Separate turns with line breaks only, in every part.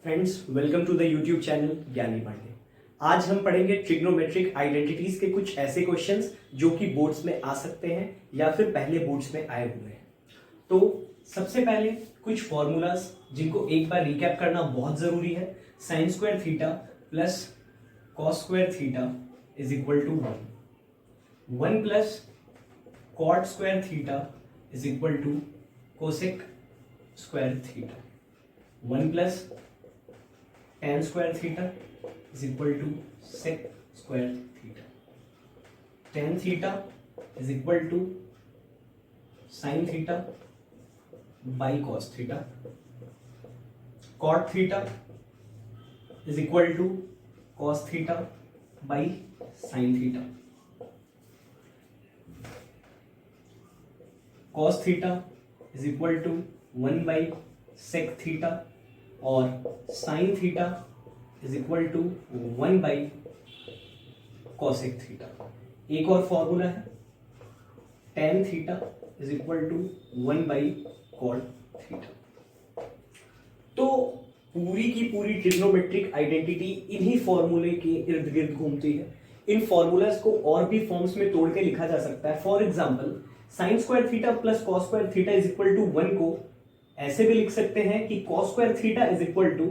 Friends, welcome to the YouTube channel Gyani Pandey. आज हम पढ़ेंगे ट्रिग्नोमेट्रिक आइडेंटिटीज के कुछ ऐसे क्वेश्चंस जो कि बोर्ड्स में आ सकते हैं या फिर पहले बोर्ड्स में आए हुए हैं। तो सबसे पहले कुछ फॉर्मूलाज जिनको एक बार रिकैप करना बहुत जरूरी है। Sine square theta plus cos square theta is equal to 1 plus cot square theta is equal to cosec square theta. 1 plus tan square theta is equal to sec square theta. Tan theta is equal to sin theta by cos theta. Cot theta is equal to cos theta by sin theta. Cos theta is equal to 1 by sec theta और sine theta is equal to 1 by cosec theta. एक और formula है tan theta is equal to 1 by cot theta. तो पूरी की पूरी trigonometric identity इन्हीं फॉर्मूले के इर्द गिर्द घूमती है। इन फॉर्मूलाज को और भी फॉर्म्स में तोड़ के लिखा जा सकता है। For example sine square theta plus cos square theta is equal to 1 को ऐसे भी लिख सकते हैं कि cos square theta is equal to,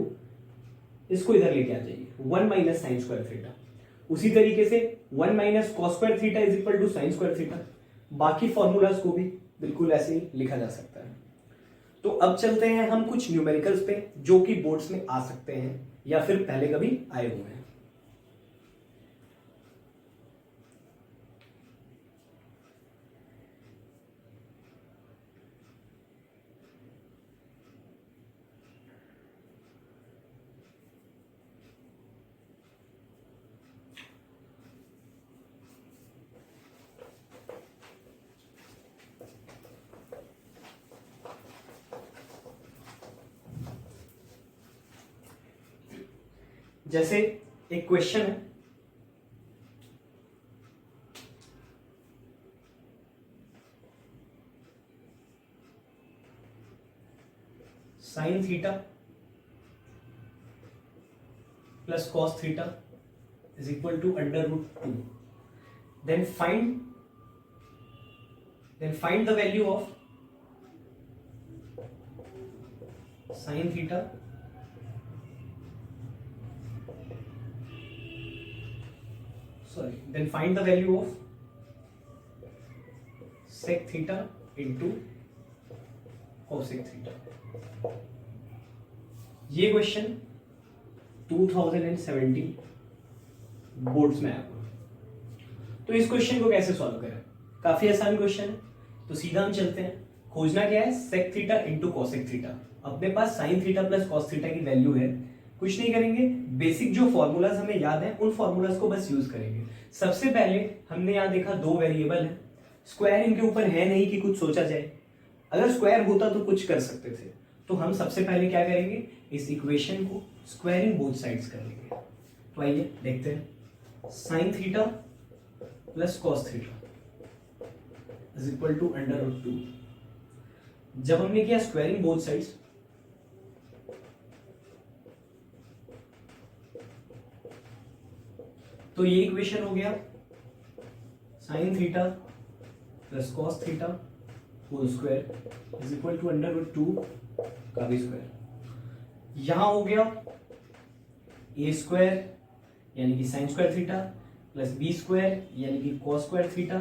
इसको इधर लेके आ जाइए, 1 माइनस साइन स्क्वायर थीटा। उसी तरीके से 1 minus cos square theta is equal to sine square theta. बाकी फॉर्मूलाज को भी बिल्कुल ऐसे ही लिखा जा सकता है। तो अब चलते हैं हम कुछ न्यूमेरिकल्स पे जो कि बोर्ड्स में आ सकते हैं या फिर पहले कभी आए हुए हैं। जैसे एक क्वेश्चन है, sine theta plus cos theta is equal to √2। Then find the value of sine theta then find the value of sec theta into cosec theta। ये क्वेश्चन 2017 बोर्ड्स में आया। तो इस क्वेश्चन को कैसे सॉल्व करें? काफी आसान क्वेश्चन है, तो सीधा हम चलते हैं। खोजना क्या है? sec theta into cosec theta. अपने पास sin theta plus cos theta की वैल्यू है। कुछ नहीं करेंगे, बेसिक जो फॉर्मूलाज हमें याद है उन फॉर्मूलाज को बस यूज करेंगे। सबसे पहले हमने यहां देखा दो वेरिएबल है, स्क्वायर इनके ऊपर है नहीं कि कुछ सोचा जाए। अगर स्क्वायर होता तो कुछ कर सकते थे। तो हम सबसे पहले क्या करेंगे, इस इक्वेशन को स्क्वायरिंग बोथ साइड्स कर लेंगे। तो आइए देखते हैं। Sine theta plus cos theta is equal to √2। जब हमने किया स्क्वायरिंग बोथ साइड्स, तो ये इक्वेशन हो गया sine theta plus cos theta whole square is equal to √2 का भी स्क्वायर। यहां हो गया ए स्क्वायर यानी कि sine square theta plus B square यानी कि cos square theta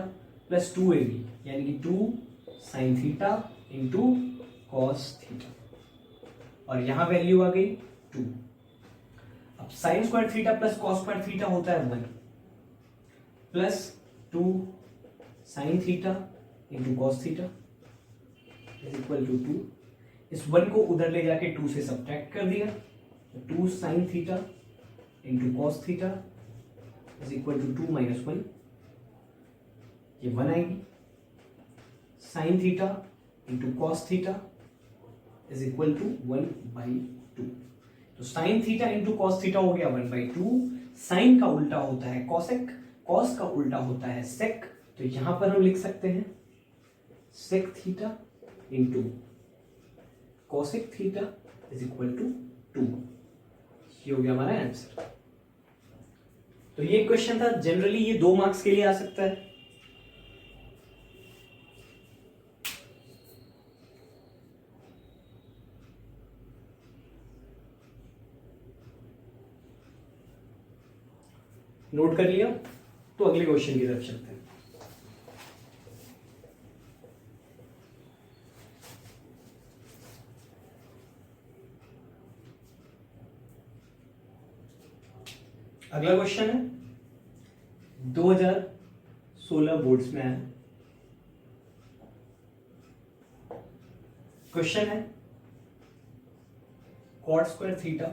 plus 2ab यानी कि 2 sine theta into cos theta. और यहां वैल्यू आ गई 2। अब sine square theta plus cos square theta होता है 1 plus 2 sine theta into cos theta is equal to 2। इस 1 को उधर ले जाके 2 से सब्ट्रैक्ट कर दिया, तो 2 sine theta into cos theta is equal to 2 minus 1, ये 1 आएगी। Sine theta into cos theta is equal to 1/2। तो sine theta into cos theta हो गया 1/2। साइन का उल्टा होता है कॉसेक, कॉस का उल्टा होता है सेक। तो यहां पर हम लिख सकते हैं sec theta into cosec theta is equal to 2। ये हो गया हमारा आंसर। तो ये क्वेश्चन था, जनरली ये 2 मार्क्स के लिए आ सकता है। नोट कर लिया? तो अगले क्वेश्चन की तरफ चलते हैं। अगला क्वेश्चन है 2016 बोर्ड्स में आया। क्वेश्चन है cot square theta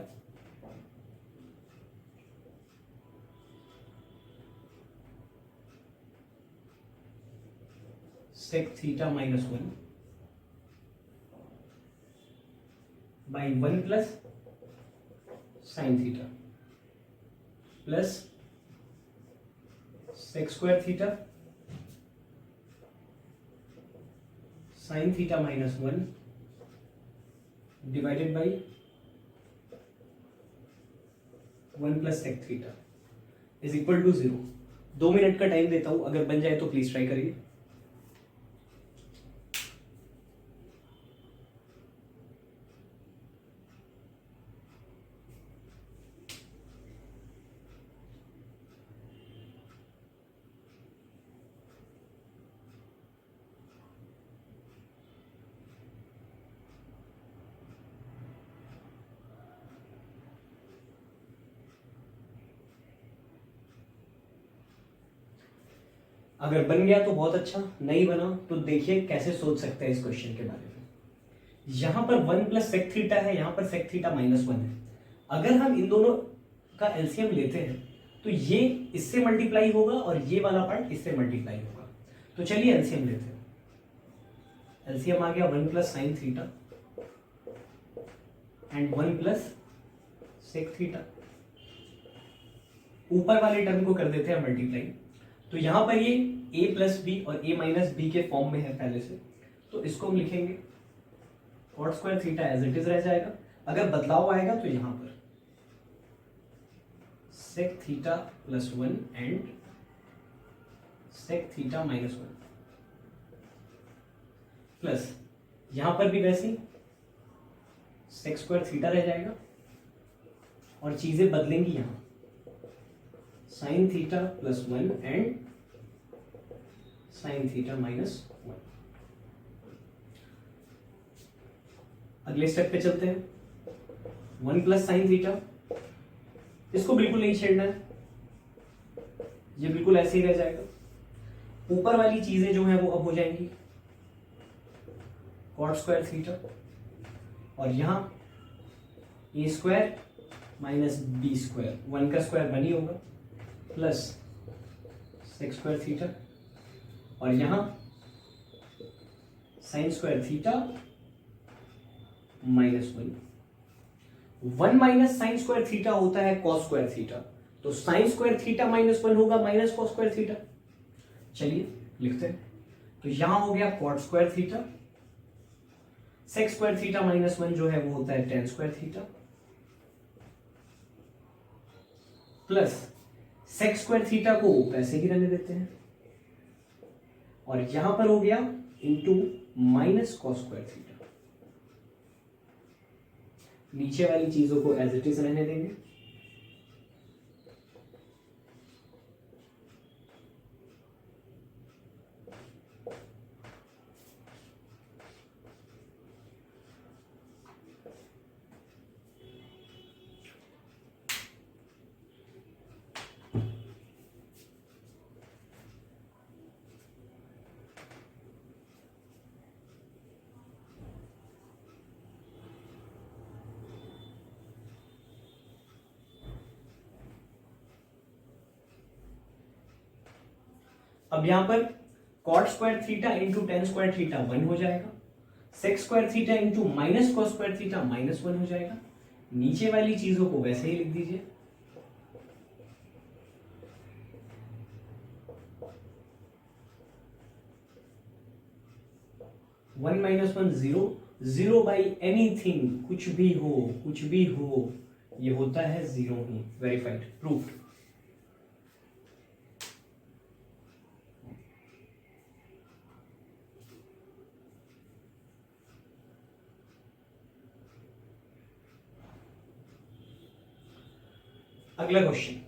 sec theta minus 1 by 1 plus sine theta plus sec square theta sine theta minus 1 divided by 1 plus sec theta is equal to 0। 2 minute का टाइम देता हूं, अगर बन जाए तो प्लीज ट्राई करिए। अगर बन गया तो बहुत अच्छा, नहीं बना तो देखिए कैसे सोच सकते हैं इस क्वेश्चन के बारे में। यहां पर 1 प्लस सेक थीटा है, यहां पर सेक थीटा माइनस 1 है। अगर हम इन दोनों का एलसीएम लेते हैं तो ये इससे मल्टीप्लाई होगा और ये वाला पार्ट इससे मल्टीप्लाई होगा। तो चलिए एलसीएम लेते हैं। एलसीएम आ गया 1 plus sine theta and 1 plus sec theta. ऊपर वाले टर्म को कर देते हैं मल्टीप्लाई। तो यहां पर ये a प्लस बी और a माइनस बी के फॉर्म में है पहले से, तो इसको हम लिखेंगे cot square theta as it is रह जाएगा। अगर बदलाव आएगा तो यहां पर sec theta plus 1 and sec theta minus 1 plus यहां पर भी वैसे ही सेक स्क्वायर थीटा रह जाएगा और चीजें बदलेंगी। यहां sign theta plus 1 and sign theta minus 1। अगले स्टेप पे चलते हैं। 1 प्लस साइन थीटा, इसको बिल्कुल नहीं छेड़ना है, ये बिल्कुल ऐसे ही रह जाएगा। ऊपर वाली चीजें जो है वो अब हो जाएंगी कॉट स्क्वायर थीटा और यहां ए स्क्वायर माइनस बी स्क्वायर, 1 का स्क्वायर 1 ही होगा, प्लस सेक स्क्वायर थीटा और यहां sign square theta minus 1 minus sign square theta होता है कॉस स्क्वायर थीटा, तो साइन स्क्वायर थीटा माइनस 1 होगा माइनस कॉस स्क्वायर थीटा। चलिए लिखते हैं। तो यहां हो गया cot square theta, sec square theta minus 1 जो है वो होता है tan square theta, plus sec square theta को वैसे ही रहने देते हैं और यहां पर हो गया into minus cos square theta. नीचे वाली चीजों को एज इट इज रहने देंगे। अब यहां पर cot square theta into tan square theta 1 हो जाएगा, sec square theta into minus cos square theta minus 1 हो जाएगा। नीचे वाली चीजों को वैसे ही लिख दीजिए। वन माइनस 1 0, 0 बाई एनीथिंग, कुछ भी हो ये होता है 0 ही। Verified, proof. अगला क्वेश्चन,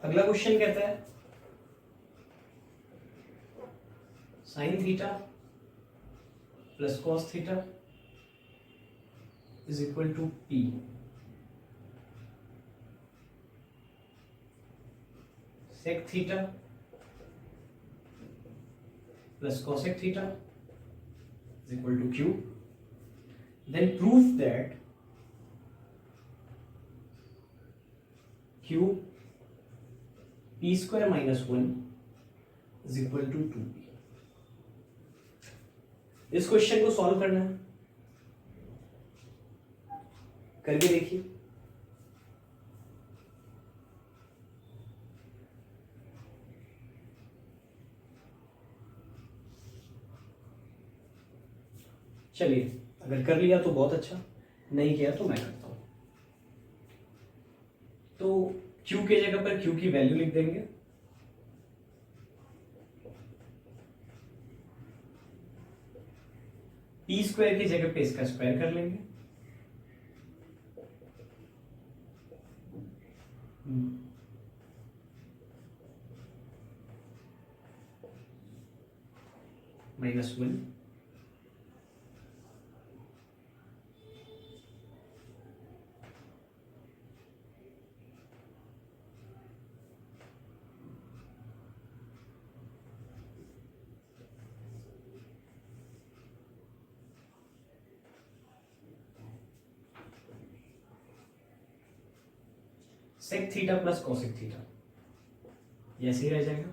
अगला क्वेश्चन कहता है sine theta plus cos theta is equal to P. Sec theta plus cosec theta is equal to q. Then prove that q p square minus 1 is equal to 2p. इस question को solve करना है, करके देखिए। चलिए, अगर कर लिया तो बहुत अच्छा, नहीं किया तो मैं करता हूं। तो q के जगह पर q की वैल्यू लिख देंगे, p स्क्वायर की जगह पे इसका स्क्वायर कर लेंगे, -1 sec theta plus cosec theta, ये ऐसे ही रह जाएगा।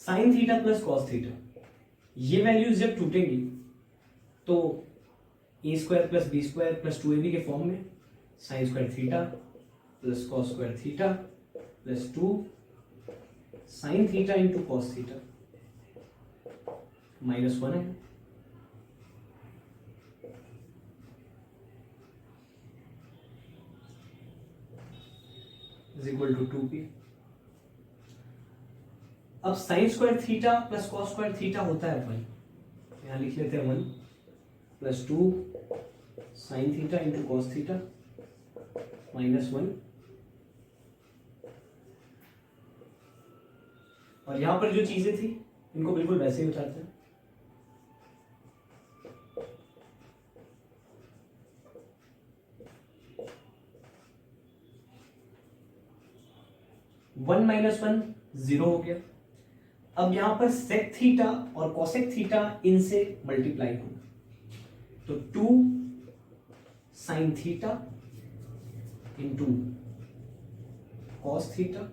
Sine theta plus cos theta, ये वैल्यूज जब टूटेंगी तो A square plus B square plus 2ab के फॉर्म में sine square theta plus cos square theta plus 2 sine theta into cos theta -1 है, इज इक्वल टू 2p। अब sine square theta plus cos square theta होता है 1, यहां लिख लेते हैं 1 plus 2 sine theta into cos theta -1, और यहां पर जो चीजें थी इनको बिल्कुल वैसे ही उतारते हैं। वन माइनस 1 0 हो गया। अब यहां पर सेक थीटा और कॉसेक थीटा इनसे मल्टीप्लाई होगा, तो 2 sine theta into cos theta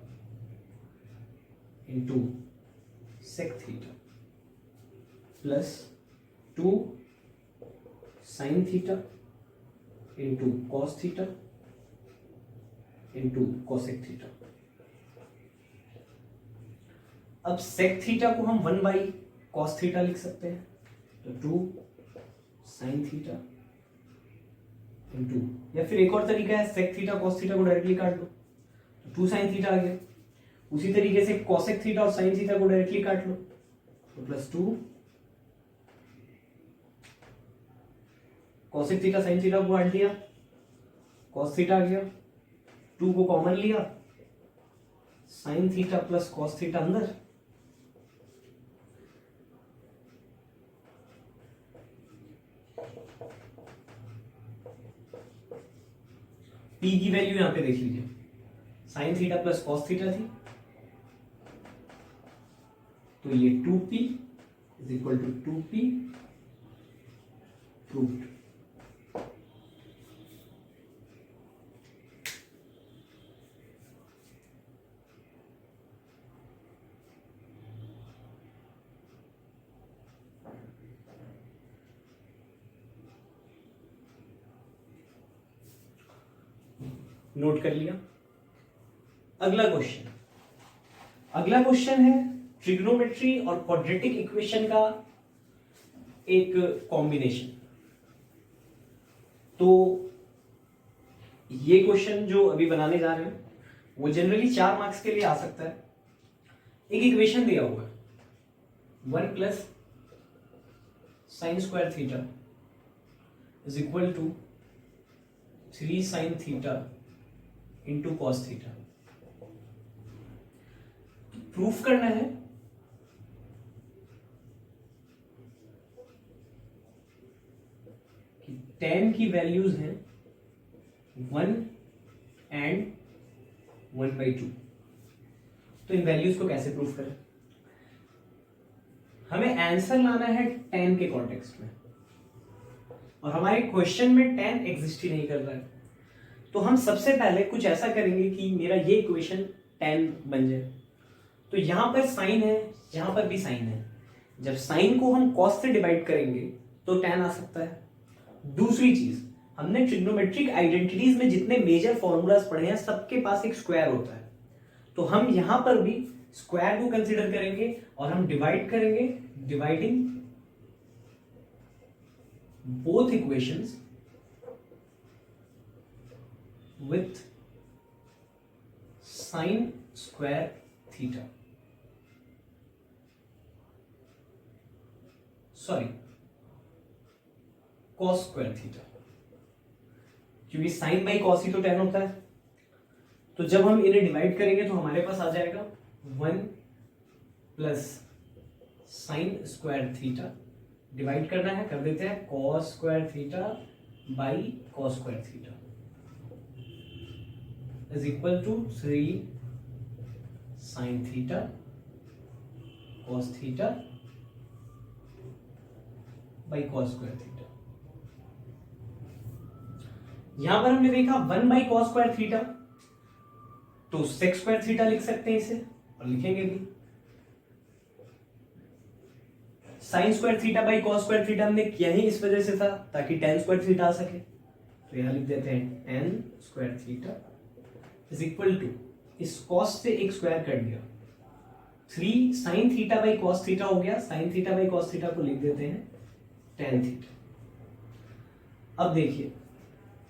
into sec theta plus 2 sine theta into cos theta into cosec theta. अब सेक थीटा को हम 1 बाई कॉस थीटा लिख सकते हैं, तो 2 साइन थीटा इंटू, या फिर एक और तरीका है, सेक थीटा कॉस थीटा को डायरेक्टली काट लो, तो 2 साइन थीटा आ गया। उसी तरीके से कॉसेक थीटा और साइन थीटा को डायरेक्टली काट लो, तो plus 2 cosec theta sine theta को काट दिया, कॉस थीटा आ गया, 2 को कॉमन लिया, sine theta plus cos theta अंदर, पी की वैल्यू यहां पे देख लीजिए, sine theta plus cos theta थी, तो ये 2p is equal to 2p proved. Note कर लिया। अगला क्वेश्चन है ट्रिग्नोमेट्री और क्वाड्रेटिक इक्वेशन का एक कॉम्बिनेशन। तो ये क्वेश्चन जो अभी बनाने जा रहे हैं वो जनरली 4 मार्क्स के लिए आ सकता है। एक इक्वेशन दिया हुआ है 1 plus sine square theta is equal to 3 sine theta into cos theta. Proof करना है कि tan की वैल्यूज हैं 1 एंड 1/2। तो इन वैल्यूज को कैसे प्रूफ करें? हमें आंसर लाना है tan के कॉन्टेक्स्ट में, और हमारे क्वेश्चन में tan एग्जिस्ट ही नहीं कर रहा है। तो हम सबसे पहले कुछ ऐसा करेंगे कि मेरा ये इक्वेशन tan बन जाए। तो यहां पर साइन है, यहां पर भी साइन है। जब साइन को हम कॉस से डिवाइड करेंगे तो tan आ सकता है। दूसरी चीज, हमने ट्रिग्नोमेट्रिक आइडेंटिटीज में जितने मेजर फॉर्मूलाज पढ़े हैं सबके पास एक स्क्वायर होता है। तो हम यहां पर भी स्क्वायर को कंसीडर करेंगे और हम डिवाइड करेंगे, dividing both equations with sin square theta, sorry cos square theta, क्योंकि sin बाई cos ही तो tan होता है। तो जब हम इन्हें डिवाइड करेंगे तो हमारे पास आ जाएगा 1 plus sine square theta, divide करना है, कर देते हैं, cos square theta by cos square theta is equal to 3 sin theta cos theta by cos square theta। यहां पर हमने देखा 1 by cos square theta, तो sec square theta लिख सकते हैं इसे, और लिखेंगे भी। sin square theta by cos square theta हमने किया ही इस वजह से था ताकि tan square theta आ सके। तो यहां लिख देते हैं tan square theta is equal to, इस कॉस से एक स्क्वायर कर दिया, 3 sine theta by cos theta हो गया। Sine theta by cos theta को लिख देते हैं tan थीटा। अब देखिए,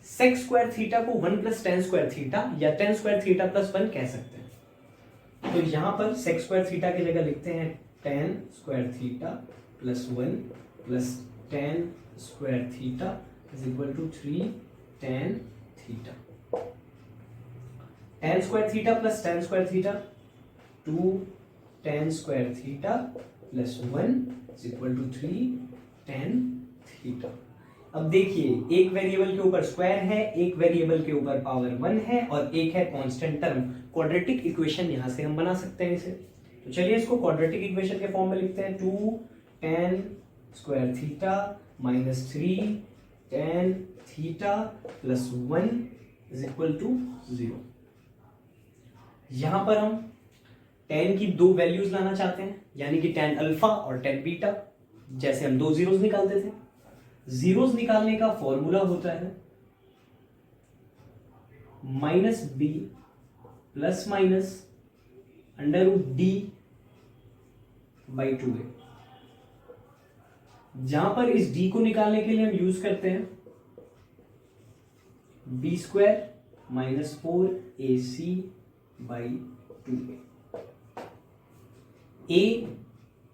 सेक स्क्वायर थीटा को 1 प्लस tan स्क्वायर थीटा या tan स्क्वायर थीटा प्लस 1 कह सकते हैं। तो यहां पर सेक स्क्वायर थीटा की जगह लिखते हैं tan square theta plus 1 plus tan square theta is equal to 3 tan theta. tan square theta plus tan square theta 2 tan square theta plus 1 is equal to 3 tan theta. अब देखिए, एक variable के ऊपर square है, एक variable के ऊपर power 1 है और एक है कांस्टेंट टर्म। क्वाड्रेटिक इक्वेशन यहां से हम बना सकते हैं इसे। तो चलिए इसको क्वाड्रेटिक इक्वेशन के फॉर्म में लिखते हैं, 2 tan square theta minus 3 tan theta plus 1 is equal to 0। यहां पर हम tan की दो वैल्यूज लाना चाहते हैं, यानी कि tan अल्फा और tan बीटा। जैसे हम 2 जीरोस निकालते थे, जीरोस निकालने का फॉर्मूला होता है -b plus minus √d by 2a। जहां पर इस d को निकालने के लिए हम यूज करते हैं b square minus 4ac by 2a। a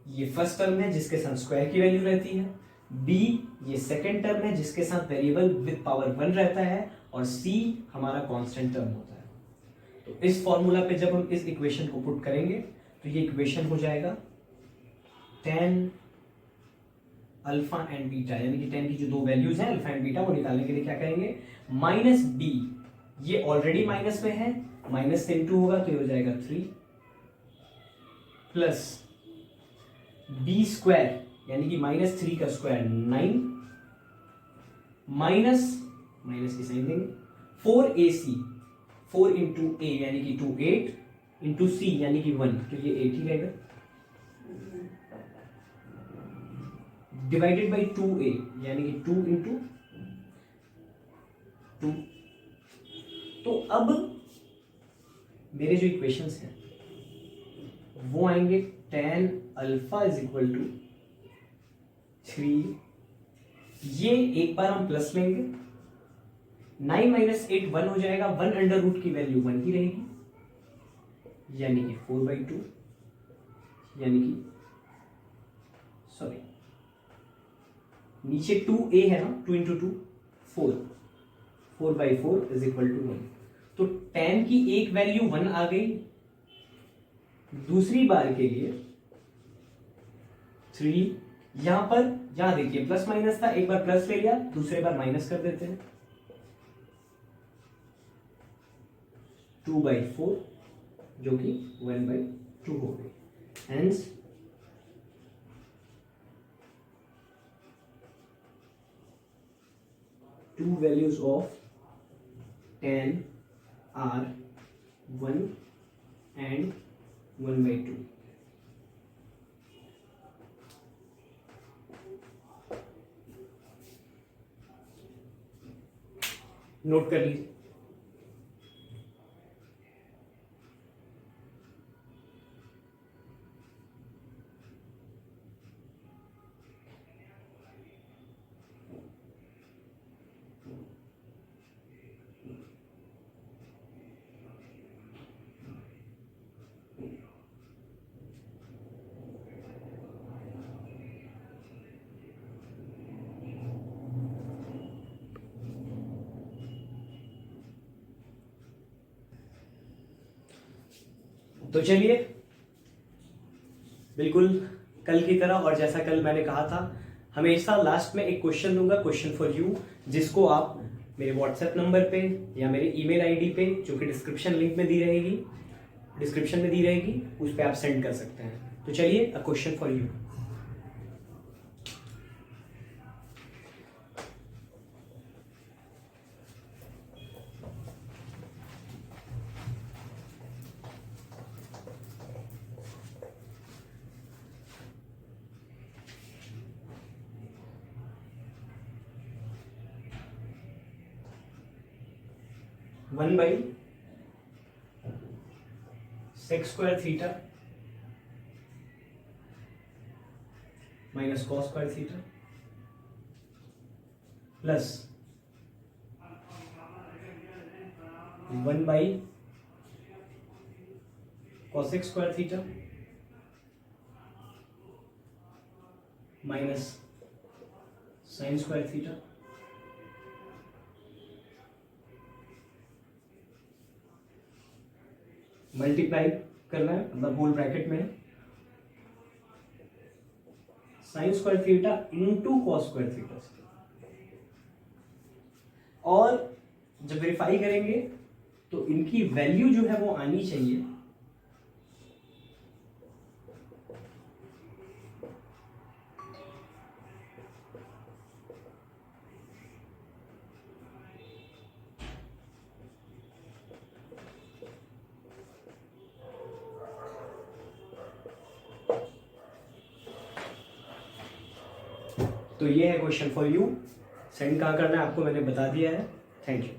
ये फर्स्ट टर्म है जिसके साथ स्क्वायर की वैल्यू रहती है, b ये सेकंड टर्म है जिसके साथ वेरिएबल विद पावर 1 रहता है, और c हमारा कांस्टेंट टर्म होता है। तो इस फॉर्मूला पे जब हम इस इक्वेशन को पुट करेंगे तो ये इक्वेशन हो जाएगा tan अल्फा एंड बीटा, यानी कि tan की जो दो वैल्यूज हैं अल्फा एंड बीटा, वो निकालने के लिए क्या करेंगे, माइनस b, ये ऑलरेडी माइनस में है, माइनस से इंटू होगा तो ये हो जाएगा 3 प्लस b स्क्वायर, यानी कि -3 का स्क्वायर 9 माइनस की साइन देंगे 4ac 4 इंटू ए यानी कि 2 8 इंटू सी यानी कि 1 तो ये 8 ही रहेगा डिवाइडेड बाई 2a यानी कि 2 इंटू 2। तो अब मेरे जो इक्वेशंस हैं वो आएंगे tan alpha is equal to 3, ये एक बार हम प्लस लेंगे 9 माइनस 8 1 हो जाएगा, 1 अंडर रूट की वैल्यू 1 ही रहेगी यानी कि 4/2 यानी कि सॉरी नीचे 2a है ना 2 इंटू 2 4 4/4 इज इक्वल टू 1। तो tan की एक वैल्यू 1 आ गई, दूसरी बार के लिए 3 यहां पर यहां देखिए प्लस माइनस था, एक बार प्लस ले लिया दूसरे बार माइनस कर देते हैं 2/4 जो कि 1/2 हो गई। Hence two values of tan are 1 and 1/2। Note कर लीजिए। तो चलिए बिल्कुल कल की तरह और जैसा कल मैंने कहा था हमेशा लास्ट में एक क्वेश्चन दूंगा, क्वेश्चन फॉर यू, जिसको आप मेरे व्हाट्सएप नंबर पे या मेरे ईमेल आईडी पे जो कि डिस्क्रिप्शन में दी रहेगी उस पर आप सेंड कर सकते हैं। तो चलिए a question for you. One by sex square theta minus cos square theta plus 1 by cosec square theta minus sign square theta multiply करना है, मतलब होल ब्रैकेट में sine square theta into cos square theta. और जब verify करेंगे तो इनकी value जो है वो आनी चाहिए तो ये है क्वेश्चन फॉर यू। सेंड कहाँ करना है आपको मैंने बता दिया है। Thank you.